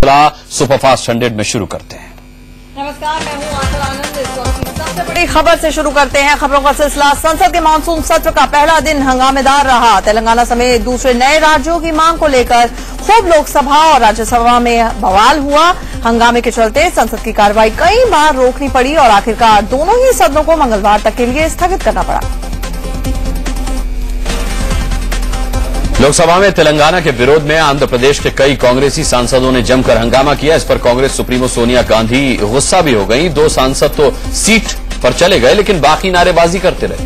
Superfast 100 में शुरू करते हैं। नमस्कार, मैं हूं आंचल आनंद। इस वक्त की सबसे बड़ी खबर से शुरू करते हैं। खबरों का सिलसिला। संसद के मानसून सत्र का पहला दिन हंगामेदार रहा। तेलंगाना समेत दूसरे नए राज्यों की मांग को लेकर खूब लोकसभा और राज्यसभा में बवाल हुआ। हंगामे के चलते संसद की कार्रवाई कई बार रोकनी पड़ी और आखिरकार दोनों ही सदनों को मंगलवार तक के लिए स्थगित करना पड़ा। लोकसभा में तेलंगाना के विरोध में आंध्र प्रदेश के कई कांग्रेसी सांसदों ने जमकर हंगामा किया। इस पर कांग्रेस सुप्रीमो सोनिया गांधी गुस्सा भी हो गई। 2 सांसद तो सीट पर चले गए, लेकिन बाकी नारेबाजी करते रहे।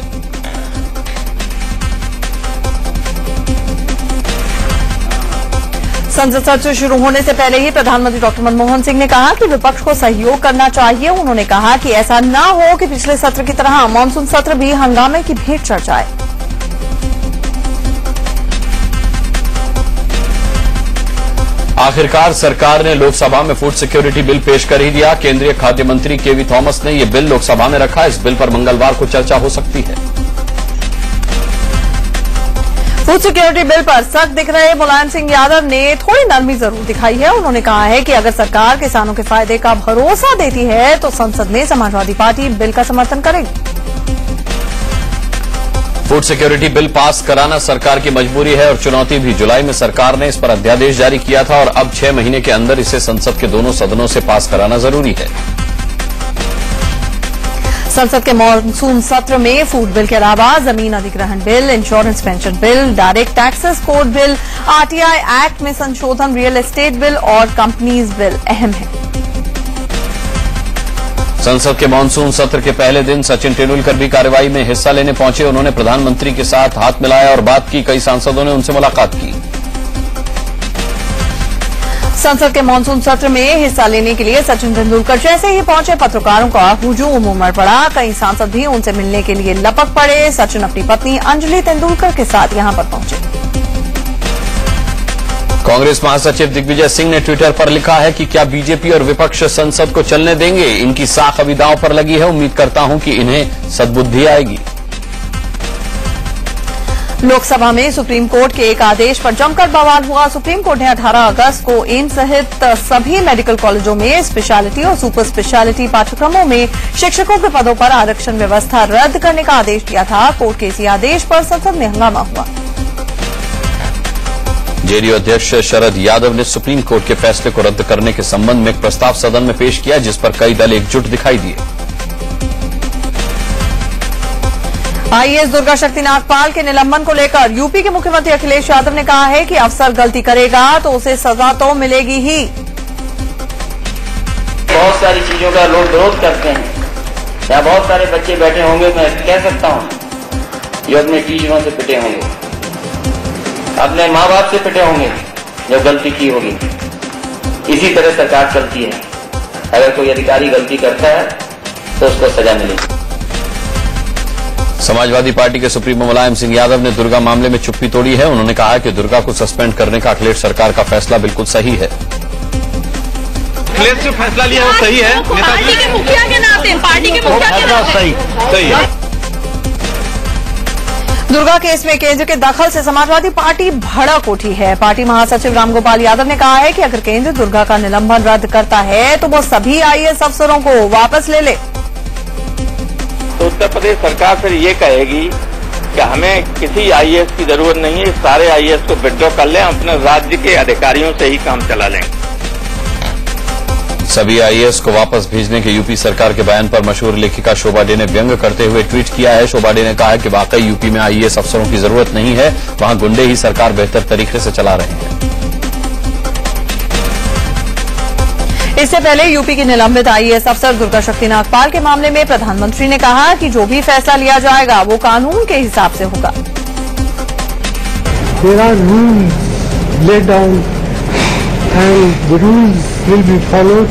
संसद सत्र शुरू होने से पहले ही प्रधानमंत्री डॉक्टर मनमोहन सिंह ने कहा कि विपक्ष को सहयोग करना चाहिए। उन्होंने कहा कि ऐसा न हो कि पिछले सत्र की तरह मानसून सत्र भी हंगामे की भेंट चढ़ जाए। आखिरकार सरकार ने लोकसभा में फूड सिक्योरिटी बिल पेश कर ही दिया। केंद्रीय खाद्य मंत्री केवी थॉमस ने यह बिल लोकसभा में रखा। इस बिल पर मंगलवार को चर्चा हो सकती है। फूड सिक्योरिटी बिल पर सख्त दिख रहे मुलायम सिंह यादव ने थोड़ी नरमी जरूर दिखाई है। उन्होंने कहा है कि अगर सरकार किसानों के फायदे का भरोसा देती है तो संसद में समाजवादी पार्टी बिल का समर्थन करेगी। फूड सिक्योरिटी बिल पास कराना सरकार की मजबूरी है और चुनौती भी। जुलाई में सरकार ने इस पर अध्यादेश जारी किया था और अब 6 महीने के अंदर इसे संसद के दोनों सदनों से पास कराना जरूरी है। संसद के मानसून सत्र में फूड बिल के अलावा जमीन अधिग्रहण bill, insurance pension bill, direct taxes code bill, RTI act में संशोधन, रियल एस्टेट बिल और कंपनीज बिल अहम है। संसद के मानसून सत्र के पहले दिन सचिन तेंदुलकर भी कार्रवाई में हिस्सा लेने पहुंचे। उन्होंने प्रधानमंत्री के साथ हाथ मिलाया और बात की। कई सांसदों ने उनसे मुलाकात की। संसद के मानसून सत्र में हिस्सा लेने के लिए सचिन तेंदुलकर जैसे ही पहुंचे, पत्रकारों का हुजूम उमड़ पड़ा। कई सांसद भी उनसे मिलने के लिए लपक पड़े। सचिन अपनी पत्नी अंजलि तेंदुलकर के साथ यहां पर पहुंचे। कांग्रेस महासचिव दिग्विजय सिंह ने ट्विटर पर लिखा है कि क्या बीजेपी और विपक्ष संसद को चलने देंगे। इनकी साख अभी दांव पर लगी है। उम्मीद करता हूं कि इन्हें सद्बुद्धि आएगी। लोकसभा में सुप्रीम कोर्ट के एक आदेश पर जमकर बवाल हुआ। सुप्रीम कोर्ट ने 18 अगस्त को एम्स सहित सभी मेडिकल कॉलेजों में स्पेशलिटी और सुपर स्पेशलिटी पाठ्यक्रमों में शिक्षकों के पदों पर आरक्षण व्यवस्था रद्द करने का आदेश दिया था। कोर्ट के इसी आदेश पर संसद में हंगामा हुआ। जेडीयू अध्यक्ष शरद यादव ने सुप्रीम कोर्ट के फैसले को रद्द करने के संबंध में एक प्रस्ताव सदन में पेश किया, जिस पर कई दल एकजुट दिखाई दिए। आईएएस दुर्गा शक्ति नागपाल के निलंबन को लेकर यूपी के मुख्यमंत्री अखिलेश यादव ने कहा है कि अफसर गलती करेगा तो उसे सजा तो मिलेगी ही। बहुत सारी चीजों का लोग विरोध करते हैं। यहाँ बहुत सारे बच्चे बैठे होंगे, मैं कह सकता हूँ, जो अपने टीचरों से पिटे होंगे, अपने माँ बाप से पिटे होंगे जो गलती की होगी। इसी तरह सरकार चलती है। अगर कोई अधिकारी गलती करता है तो उसको सजा मिलेगी। समाजवादी पार्टी के सुप्रीमो मुलायम सिंह यादव ने दुर्गा मामले में चुप्पी तोड़ी है। उन्होंने कहा कि दुर्गा को सस्पेंड करने का अखिलेश सरकार का फैसला बिल्कुल सही है। अखिलेश जो फैसला लिया वो सही है। पार्टी के मुखिया के नाते, पार्टी के मुखिया के नाते सही है। दुर्गा केस में केंद्र के दखल से समाजवादी पार्टी भड़क उठी है। पार्टी महासचिव रामगोपाल यादव ने कहा है कि अगर केंद्र दुर्गा का निलंबन रद्द करता है तो वो सभी आईएएस अफसरों को वापस ले ले। तो उत्तर प्रदेश सरकार फिर ये कहेगी कि हमें किसी आईएएस की जरूरत नहीं है, सारे आईएएस को विड्रॉ कर लें, अपने राज्य के अधिकारियों से ही काम चला लें। सभी आईएएस को वापस भेजने के यूपी सरकार के बयान पर मशहूर लेखिका शोभा डे ने व्यंग करते हुए ट्वीट किया है। शोभा डे ने कहा है कि वाकई यूपी में आईएएस अफसरों की जरूरत नहीं है, वहां गुंडे ही सरकार बेहतर तरीके से चला रहे हैं। इससे पहले यूपी की निलंबित आईएएस अफसर दुर्गा शक्ति नागपाल के मामले में प्रधानमंत्री ने कहा कि जो भी फैसला लिया जाएगा वो कानून के हिसाब से होगा। There are rules laid down and the rules will be followed,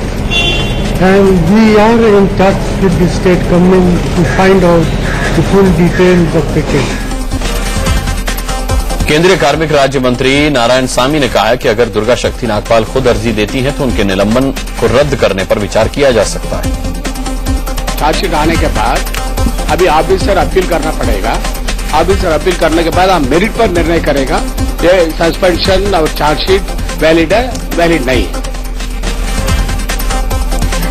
and we are in touch with the state government to find out the full details of the case. केंद्रीय कार्मिक राज्य मंत्री नारायणसामी ने कहा है कि अगर दुर्गा शक्ति नागपाल खुद अर्जी देती हैं तो उनके निलंबन को रद्द करने पर विचार किया जा सकता है। चार्जशीट आने के बाद अभी ऑफिसर अपील करना पड़ेगा। ऑफिसर अपील करने के बाद हम मेरिट पर निर्णय करेगा ये सस्पेंशन और चार्जशीट वैलिड है, वैलिड नहीं है।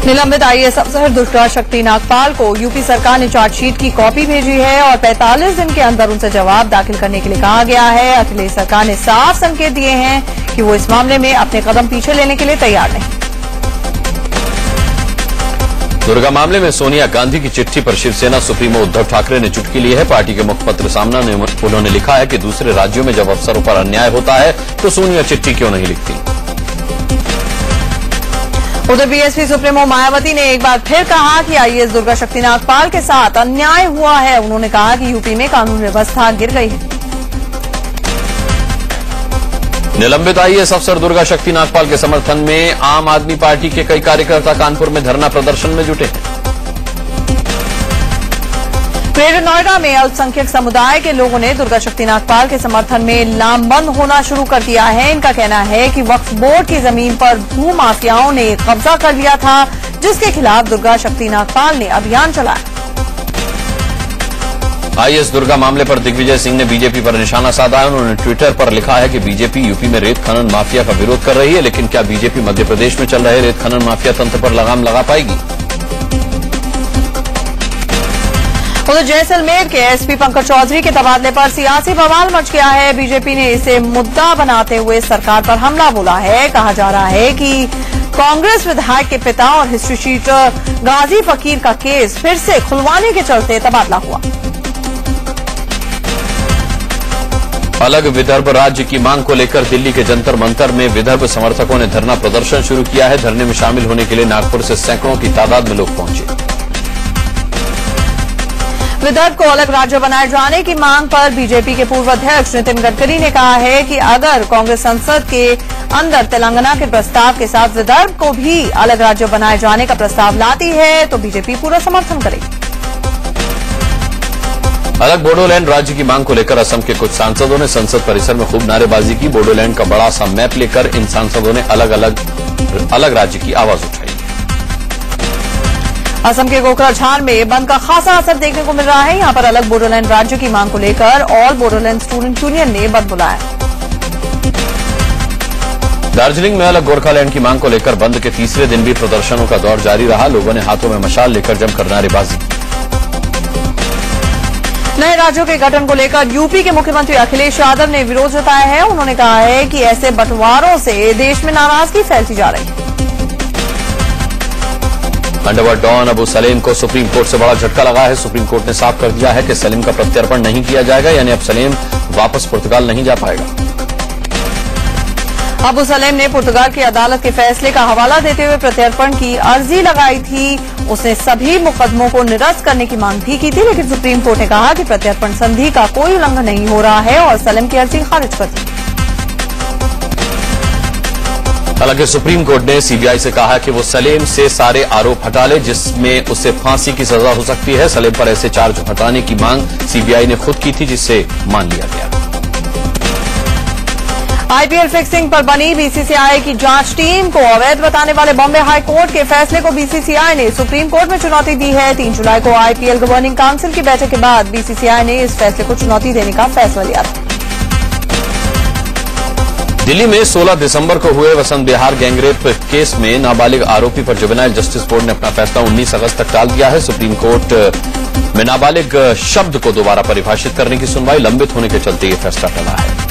निलंबित आईएएस अफसर दुर्गा शक्ति नागपाल को यूपी सरकार ने चार्जशीट की कॉपी भेजी है और 45 दिन के अंदर उनसे जवाब दाखिल करने के लिए कहा गया है। अखिलेश सरकार ने साफ संकेत दिए हैं कि वो इस मामले में अपने कदम पीछे लेने के लिए तैयार नहीं। दुर्गा मामले में सोनिया गांधी की चिट्ठी पर शिवसेना सुप्रीमो उद्धव ठाकरे ने चुटकी ली है। पार्टी के मुखपत्र सामना ने उन्होंने लिखा है कि दूसरे राज्यों में जब अफसरों पर अन्याय होता है तो सोनिया चिट्ठी क्यों नहीं लिखती। उधर बीएसपी सुप्रीमो मायावती ने एक बार फिर कहा कि आईएएस दुर्गा शक्ति नागपाल के साथ अन्याय हुआ है। उन्होंने कहा कि यूपी में कानून व्यवस्था गिर गई है। निलंबित आईएएस अफसर दुर्गा शक्ति नागपाल के समर्थन में आम आदमी पार्टी के कई कार्यकर्ता कानपुर में धरना प्रदर्शन में जुटे हैं। ग्रेटर नोएडा में अल्पसंख्यक समुदाय के लोगों ने दुर्गा शक्ति नागपाल के समर्थन में लामबंद होना शुरू कर दिया है। इनका कहना है कि वक्फ बोर्ड की जमीन पर भू माफियाओं ने कब्जा कर लिया था, जिसके खिलाफ दुर्गा शक्ति नागपाल ने अभियान चलाया। आईएएस दुर्गा मामले पर दिग्विजय सिंह ने बीजेपी पर निशाना साधा है। उन्होंने ट्विटर पर लिखा है कि बीजेपी यूपी में रेत खनन माफिया का विरोध कर रही है, लेकिन क्या बीजेपी मध्य प्रदेश में चल रहे रेत खनन माफिया तंत्र पर लगाम लगा पाएगी। उधर जैसलमेर के एसपी पंकज चौधरी के तबादले पर सियासी बवाल मच गया है। बीजेपी ने इसे मुद्दा बनाते हुए सरकार पर हमला बोला है। कहा जा रहा है कि कांग्रेस विधायक के पिता और हिस्ट्री शीटर गाजी फकीर का केस फिर से खुलवाने के चलते तबादला हुआ। अलग विदर्भ राज्य की मांग को लेकर दिल्ली के जंतर मंतर में विदर्भ समर्थकों ने धरना प्रदर्शन शुरू किया है। धरने में शामिल होने के लिए नागपुर से सैकड़ों की तादाद में लोग पहुंचे। विदर्भ को अलग राज्य बनाए जाने की मांग पर बीजेपी के पूर्व अध्यक्ष नितिन गडकरी ने कहा है कि अगर कांग्रेस संसद के अंदर तेलंगाना के प्रस्ताव के साथ विदर्भ को भी अलग राज्य बनाए जाने का प्रस्ताव लाती है तो बीजेपी पूरा समर्थन करेगी। अलग बोडोलैंड राज्य की मांग को लेकर असम के कुछ सांसदों ने संसद परिसर में खूब नारेबाजी की। बोडोलैंड का बड़ा सा मैप लेकर इन सांसदों ने अलग राज्य की आवाज उठाई। असम के कोकराझार में बंद का खासा असर देखने को मिल रहा है। यहां पर अलग बोडोलैंड राज्य की मांग को लेकर ऑल बोडोलैंड स्टूडेंट यूनियन ने बंद बुलाया। दार्जिलिंग में अलग गोरखालैंड की मांग को लेकर बंद के तीसरे दिन भी प्रदर्शनों का दौर जारी रहा। लोगों ने हाथों में मशाल लेकर जमकर नारेबाजी की। नए राज्यों के गठन को लेकर यूपी के मुख्यमंत्री अखिलेश यादव ने विरोध जताया है। उन्होंने कहा है कि ऐसे बंटवारों से देश में नाराजगी फैलती जा रही है। अंडरवर्ल्ड डॉन अबू सलेम को सुप्रीम कोर्ट से बड़ा झटका लगा है। सुप्रीम कोर्ट ने साफ कर दिया है कि सलीम का प्रत्यर्पण नहीं किया जाएगा, यानी अब सलीम वापस पुर्तगाल नहीं जा पाएगा। अबू सलेम ने पुर्तगाल की अदालत के फैसले का हवाला देते हुए प्रत्यर्पण की अर्जी लगाई थी। उसने सभी मुकदमों को निरस्त करने की मांग भी की थी, लेकिन सुप्रीम कोर्ट ने कहा कि प्रत्यर्पण संधि का कोई उल्लंघन नहीं हो रहा है और सलीम की अर्जी खारिज कर दी। हालांकि सुप्रीम कोर्ट ने सीबीआई से कहा कि वो सलीम से सारे आरोप हटा ले, जिसमें उसे फांसी की सजा हो सकती है। सलीम पर ऐसे चार्ज हटाने की मांग सीबीआई ने खुद की थी, जिसे मान लिया गया। आईपीएल फिक्सिंग पर बनी बीसीसीआई की जांच टीम को अवैध बताने वाले बॉम्बे हाई कोर्ट के फैसले को बीसीसीआई ने सुप्रीम कोर्ट में चुनौती दी है। 3 जुलाई को आईपीएल गवर्निंग काउंसिल की बैठक के बाद बीसीसीआई ने इस फैसले को चुनौती देने का फैसला लिया था। दिल्ली में 16 दिसंबर को हुए वसंत विहार गैंगरेप केस में नाबालिग आरोपी पर जुवेनाइल जस्टिस बोर्ड ने अपना फैसला 19 अगस्त तक टाल दिया है। सुप्रीम कोर्ट में नाबालिग शब्द को दोबारा परिभाषित करने की सुनवाई लंबित होने के चलते ये फैसला टला है।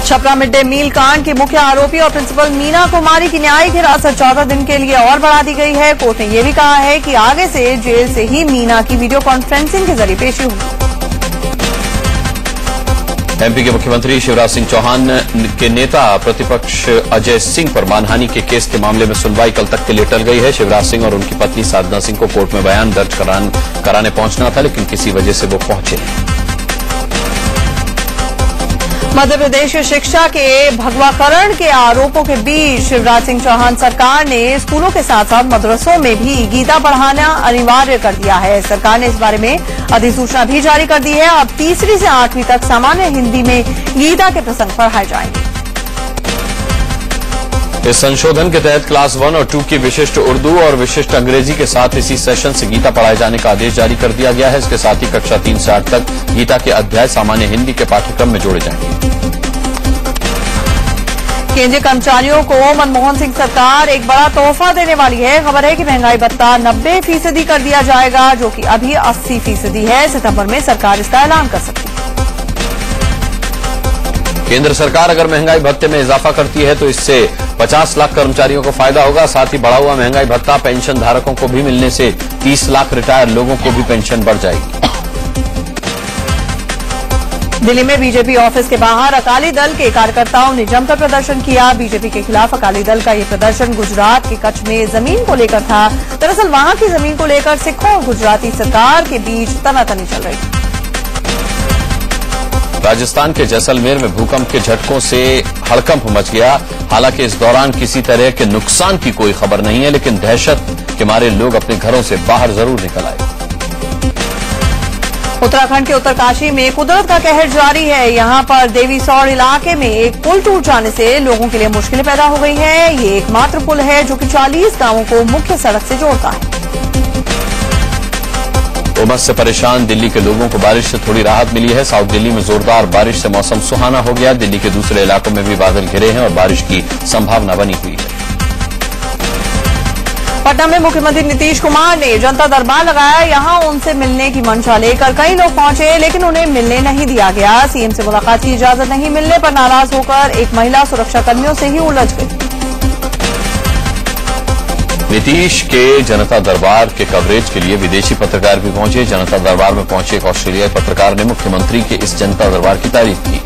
छपरा मिड डे मील कांड की मुख्य आरोपी और प्रिंसिपल मीना कुमारी की न्यायिक हिरासत 14 दिन के लिए और बढ़ा दी गई है। कोर्ट ने यह भी कहा है कि आगे से जेल से ही मीना की वीडियो कॉन्फ्रेंसिंग के जरिए पेशी होगी। एमपी के मुख्यमंत्री शिवराज सिंह चौहान के नेता प्रतिपक्ष अजय सिंह पर मानहानि के केस के मामले में सुनवाई कल तक के लिए टल गई है। शिवराज सिंह और उनकी पत्नी साधना सिंह को कोर्ट में बयान दर्ज कराने पहुंचना था, लेकिन किसी वजह से वो पहुंचे नहीं। मध्य प्रदेश शिक्षा के भगवाकरण के आरोपों के बीच शिवराज सिंह चौहान सरकार ने स्कूलों के साथ साथ मदरसों में भी गीता पढ़ाना अनिवार्य कर दिया है। सरकार ने इस बारे में अधिसूचना भी जारी कर दी है। अब 3वीं से 8वीं तक सामान्य हिंदी में गीता के प्रसंग पढ़ाए जाएंगे। इस संशोधन के तहत क्लास 1 और 2 की विशिष्ट उर्दू और विशिष्ट अंग्रेजी के साथ इसी सेशन से गीता पढ़ाए जाने का आदेश जारी कर दिया गया है। इसके साथ ही कक्षा 3 से 8 तक गीता के अध्याय सामान्य हिंदी के पाठ्यक्रम में जोड़े जाएंगे। केंद्रीय कर्मचारियों को मनमोहन सिंह सरकार एक बड़ा तोहफा देने वाली है। खबर है कि महंगाई भत्ता 90% कर दिया जाएगा, जो कि अभी 80% है। सितंबर में सरकार इसका ऐलान कर सकती है। केंद्र सरकार अगर महंगाई भत्ते में इजाफा करती है तो इससे 50 लाख कर्मचारियों को फायदा होगा। साथ ही बढ़ा हुआ महंगाई भत्ता पेंशन धारकों को भी मिलने से 30 लाख रिटायर लोगों को भी पेंशन बढ़ जाएगी। दिल्ली में बीजेपी ऑफिस के बाहर अकाली दल के कार्यकर्ताओं ने जमकर प्रदर्शन किया। बीजेपी के खिलाफ अकाली दल का ये प्रदर्शन गुजरात के कच्छ में जमीन को लेकर था। दरअसल वहां की जमीन को लेकर सिखों और गुजराती सरकार के बीच तनातनी चल रही थी। राजस्थान के जैसलमेर में भूकंप के झटकों से हड़कंप मच गया। हालांकि इस दौरान किसी तरह के नुकसान की कोई खबर नहीं है, लेकिन दहशत के मारे लोग अपने घरों से बाहर जरूर निकल आए। उत्तराखंड के उत्तरकाशी में कुदरत का कहर जारी है। यहां पर देवीसौर इलाके में एक पुल टूट जाने से लोगों के लिए मुश्किलें पैदा हो गई हैं। ये एकमात्र पुल है जो कि 40 गांवों को मुख्य सड़क से जोड़ता है। उमस से परेशान दिल्ली के लोगों को बारिश से थोड़ी राहत मिली है। साउथ दिल्ली में जोरदार बारिश से मौसम सुहाना हो गया। दिल्ली के दूसरे इलाकों में भी बादल घिरे हैं और बारिश की संभावना बनी हुई है। पटना में मुख्यमंत्री नीतीश कुमार ने जनता दरबार लगाया। यहां उनसे मिलने की मंशा लेकर कई लोग पहुंचे, लेकिन उन्हें मिलने नहीं दिया गया। सीएम से मुलाकात की इजाजत नहीं मिलने पर नाराज होकर एक महिला सुरक्षाकर्मियों से ही उलझ गई। नीतीश के जनता दरबार के कवरेज के लिए विदेशी पत्रकार भी पहुंचे। जनता दरबार में पहुंचे एक ऑस्ट्रेलियाई पत्रकार ने मुख्यमंत्री के इस जनता दरबार की तारीफ की।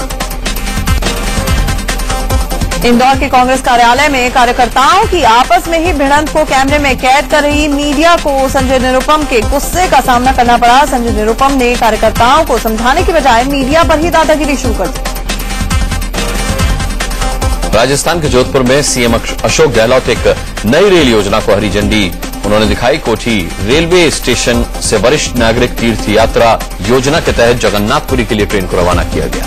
इंदौर के कांग्रेस कार्यालय में कार्यकर्ताओं की आपस में ही भिड़ंत को कैमरे में कैद कर रही मीडिया को संजय निरुपम के गुस्से का सामना करना पड़ा। संजय निरुपम ने कार्यकर्ताओं को समझाने की बजाय मीडिया पर ही दादागिरी शुरू कर दी। राजस्थान के जोधपुर में सीएम अशोक गहलोत एक नई रेल योजना को हरी झंडी उन्होंने दिखाई। कोठी रेलवे स्टेशन से वरिष्ठ नागरिक तीर्थ यात्रा योजना के तहत जगन्नाथपुरी के लिए ट्रेन को रवाना किया गया।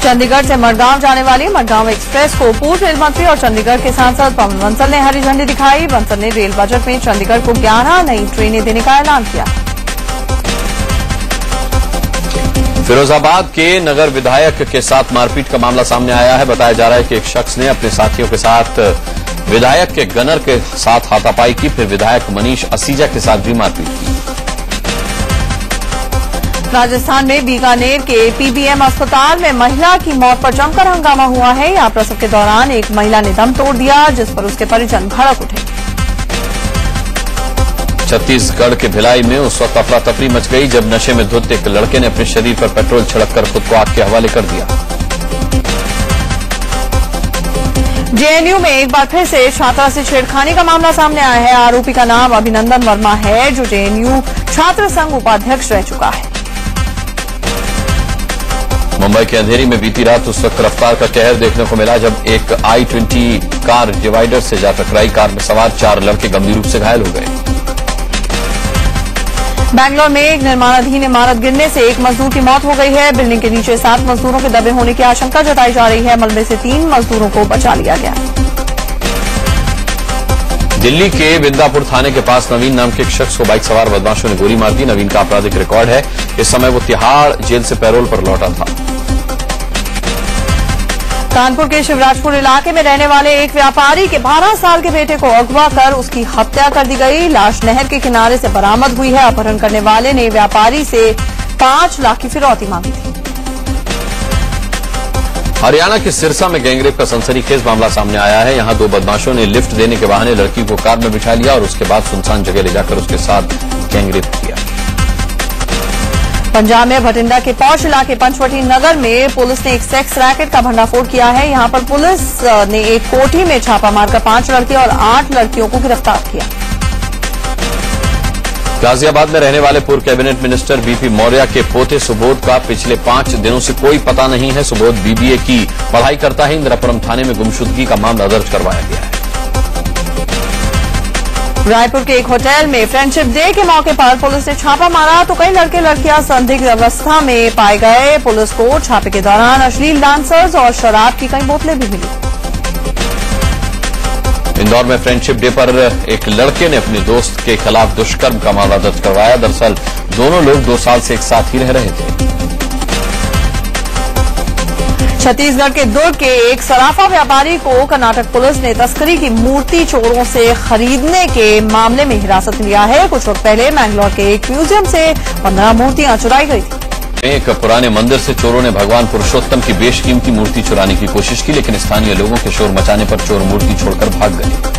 चंडीगढ़ से मडगांव जाने वाली मडगांव एक्सप्रेस को पूर्व रेल मंत्री और चंडीगढ़ के सांसद पवन बंसल ने हरी झंडी दिखाई। बंसल ने रेल बजट में चंडीगढ़ को 11 नई ट्रेनें देने का ऐलान किया। फिरोजाबाद के नगर विधायक के साथ मारपीट का मामला सामने आया है। बताया जा रहा है कि एक शख्स ने अपने साथियों के साथ विधायक के गनर के साथ हाथापाई की, फिर विधायक मनीष असीजा के साथ भी मारपीट की। राजस्थान में बीकानेर के पीबीएम अस्पताल में महिला की मौत पर जमकर हंगामा हुआ है। यहां प्रसव के दौरान एक महिला ने दम तोड़ दिया, जिस पर उसके परिजन भड़क उठे। छत्तीसगढ़ के भिलाई में उस वक्त अफरा तफरी मच गई जब नशे में धुत एक लड़के ने अपने शरीर पर पेट्रोल छिड़ककर खुद को आग के हवाले कर दिया। जेएनयू में एक बार फिर से छात्रा से छेड़खानी का मामला सामने आया है। आरोपी का नाम अभिनंदन वर्मा है, जो जेएनयू छात्र संघ उपाध्यक्ष रह चुका है। मुंबई के अंधेरी में बीती रात उस वक्त रफ्तार का कहर देखने को मिला जब एक I-20 कार डिवाइडर से जा टकराई। कार में सवार 4 लड़के गंभीर रूप से घायल हो गए। बैंगलोर में एक निर्माणाधीन इमारत गिरने से एक मजदूर की मौत हो गई है। बिल्डिंग के नीचे 7 मजदूरों के दबे होने की आशंका जताई जा रही है। मलबे से 3 मजदूरों को बचा लिया गया। दिल्ली के बिंदापुर थाने के पास नवीन नाम के एक शख्स को बाइक सवार बदमाशों ने गोली मार दी। नवीन का आपराधिक रिकॉर्ड है। इस समय वो तिहाड़ जेल से पैरोल पर लौटा था। कानपुर के शिवराजपुर इलाके में रहने वाले एक व्यापारी के 12 साल के बेटे को अगवा कर उसकी हत्या कर दी गई। लाश नहर के किनारे से बरामद हुई है। अपहरण करने वाले ने व्यापारी से 5 लाख की फिरौती मांगी थी। हरियाणा के सिरसा में गैंगरेप का सनसनीखेज मामला सामने आया है। यहां 2 बदमाशों ने लिफ्ट देने के बहाने लड़की को कार में बिठा लिया और उसके बाद सुनसान जगह ले जाकर उसके साथ गैंगरेप किया। पंजाब में भटिंडा के पौष इलाके पंचवटी नगर में पुलिस ने एक सेक्स रैकेट का भंडाफोड़ किया है। यहां पर पुलिस ने एक कोठी में छापा मारकर 5 लड़के और 8 लड़कियों को गिरफ्तार किया। गाजियाबाद में रहने वाले पूर्व कैबिनेट मिनिस्टर बीपी मौर्य के पोते सुबोध का पिछले 5 दिनों से कोई पता नहीं है। सुबोध बीबीए की पढ़ाई करता है। इंदिरापुरम थाने में गुमशुदगी का मामला दर्ज करवाया गया है। रायपुर के एक होटल में फ्रेंडशिप डे के मौके पर पुलिस ने छापा मारा तो कई लड़के लड़कियां संदिग्ध अवस्था में पाए गए। पुलिस को छापे के दौरान अश्लील डांसर्स और शराब की कई बोतलें भी मिली। इंदौर में फ्रेंडशिप डे पर एक लड़के ने अपने दोस्त के खिलाफ दुष्कर्म का मामला दर्ज करवाया। दरअसल दोनों लोग 2 साल से एक साथ ही रह रहे थे। छत्तीसगढ़ के दुर्ग के एक सराफा व्यापारी को कर्नाटक पुलिस ने तस्करी की मूर्ति चोरों से खरीदने के मामले में हिरासत में लिया है। कुछ वक्त पहले मैंगलोर के एक म्यूजियम से 15 मूर्तियां चुराई गई थी। एक पुराने मंदिर से चोरों ने भगवान पुरुषोत्तम की बेशकीमती मूर्ति चुराने की कोशिश की, लेकिन स्थानीय लोगों के शोर मचाने पर चोर मूर्ति छोड़कर भाग गए।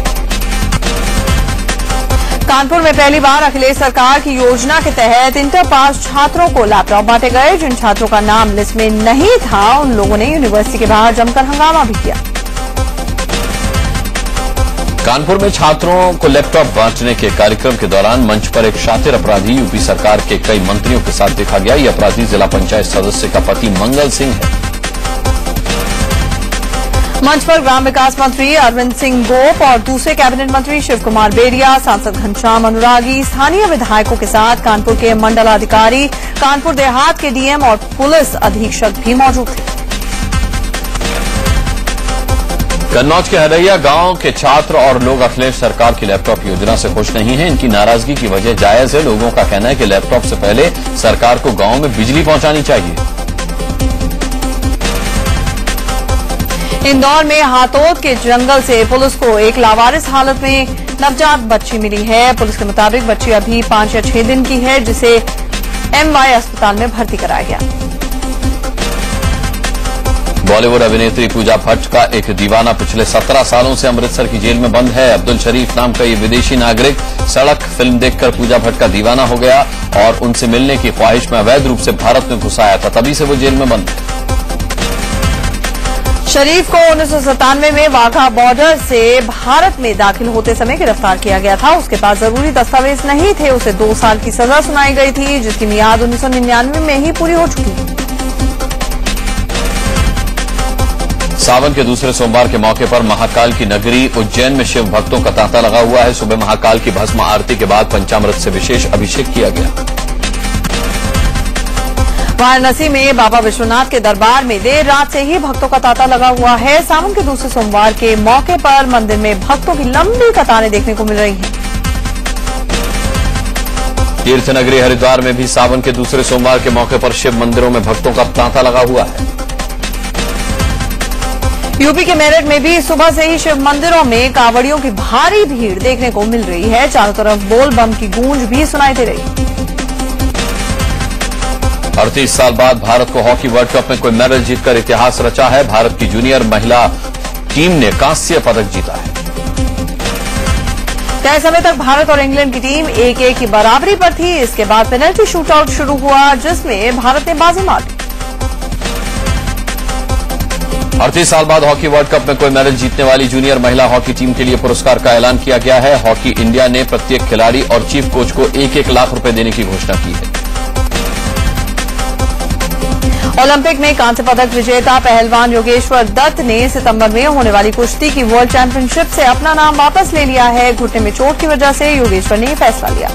कानपुर में पहली बार अखिलेश सरकार की योजना के तहत इंटर पास छात्रों को लैपटॉप बांटे गए। जिन छात्रों का नाम लिस्ट में नहीं था उन लोगों ने यूनिवर्सिटी के बाहर जमकर हंगामा भी किया। कानपुर में छात्रों को लैपटॉप बांटने के कार्यक्रम के दौरान मंच पर एक शातिर अपराधी यूपी सरकार के कई मंत्रियों के साथ देखा गया। यह अपराधी जिला पंचायत सदस्य का पति मंगल सिंह है। मंच पर ग्राम विकास मंत्री अरविंद सिंह गोप और दूसरे कैबिनेट मंत्री शिव कुमार बेरिया, सांसद घनश्याम अनुरागी, स्थानीय विधायकों के साथ कानपुर के मंडलाधिकारी, कानपुर देहात के डीएम और पुलिस अधीक्षक भी मौजूद थे। कन्नौज के हरैया गांव के छात्र और लोग अखिलेश सरकार की लैपटॉप योजना से खुश नहीं हैं। इनकी नाराजगी की वजह जायज है। लोगों का कहना है कि लैपटॉप से पहले सरकार को गांव में बिजली पहुंचानी चाहिए। इंदौर में हाथोद के जंगल से पुलिस को एक लावारिस हालत में नवजात बच्ची मिली है। पुलिस के मुताबिक बच्ची अभी 5 या 6 दिन की है, जिसे एमवाई अस्पताल में भर्ती कराया गया। बॉलीवुड अभिनेत्री पूजा भट्ट का एक दीवाना पिछले 17 सालों से अमृतसर की जेल में बंद है। अब्दुल शरीफ नाम का ये विदेशी नागरिक सड़क फिल्म देखकर पूजा भट्ट का दीवाना हो गया और उनसे मिलने की ख्वाहिश में अवैध रूप से भारत में घुस आया था। तभी से वो जेल में बंद है। शरीफ को 1997 में वाघा बॉर्डर से भारत में दाखिल होते समय गिरफ्तार किया गया था। उसके पास जरूरी दस्तावेज नहीं थे। उसे 2 साल की सजा सुनाई गई थी, जिसकी मियाद 1999 में ही पूरी हो चुकी है। सावन के दूसरे सोमवार के मौके पर महाकाल की नगरी उज्जैन में शिव भक्तों का तांता लगा हुआ है। सुबह महाकाल की भस्म आरती के बाद पंचामृत से विशेष अभिषेक किया गया। वाराणसी में बाबा विश्वनाथ के दरबार में देर रात से ही भक्तों का तांता लगा हुआ है। सावन के दूसरे सोमवार के मौके पर मंदिर में भक्तों की लंबी कतारें देखने को मिल रही हैं। तीर्थनगरी हरिद्वार में भी सावन के दूसरे सोमवार के मौके पर शिव मंदिरों में भक्तों का तांता लगा हुआ है। यूपी के मेरठ में भी सुबह से ही शिव मंदिरों में कांवड़ियों की भारी भीड़ देखने को मिल रही है। चारों तरफ बोल बम की गूंज भी सुनाई दे रही है। 38 साल बाद भारत को हॉकी वर्ल्ड कप में कोई मेडल जीतकर इतिहास रचा है। भारत की जूनियर महिला टीम ने कांस्य पदक जीता है। तय समय तक भारत और इंग्लैंड की टीम 1-1 की बराबरी पर थी। इसके बाद पेनल्टी शूटआउट शुरू हुआ, जिसमें भारत ने बाजी मार ली। 38 साल बाद हॉकी वर्ल्ड कप में कोई मेडल जीतने वाली जूनियर महिला हॉकी टीम के लिए पुरस्कार का ऐलान किया गया है। हॉकी इंडिया ने प्रत्येक खिलाड़ी और चीफ कोच को 1-1 लाख रुपए देने की घोषणा की है। ओलंपिक में कांस्य पदक विजेता पहलवान योगेश्वर दत्त ने सितंबर में होने वाली कुश्ती की वर्ल्ड चैंपियनशिप से अपना नाम वापस ले लिया है। घुटने में चोट की वजह से योगेश्वर ने यह फैसला लिया।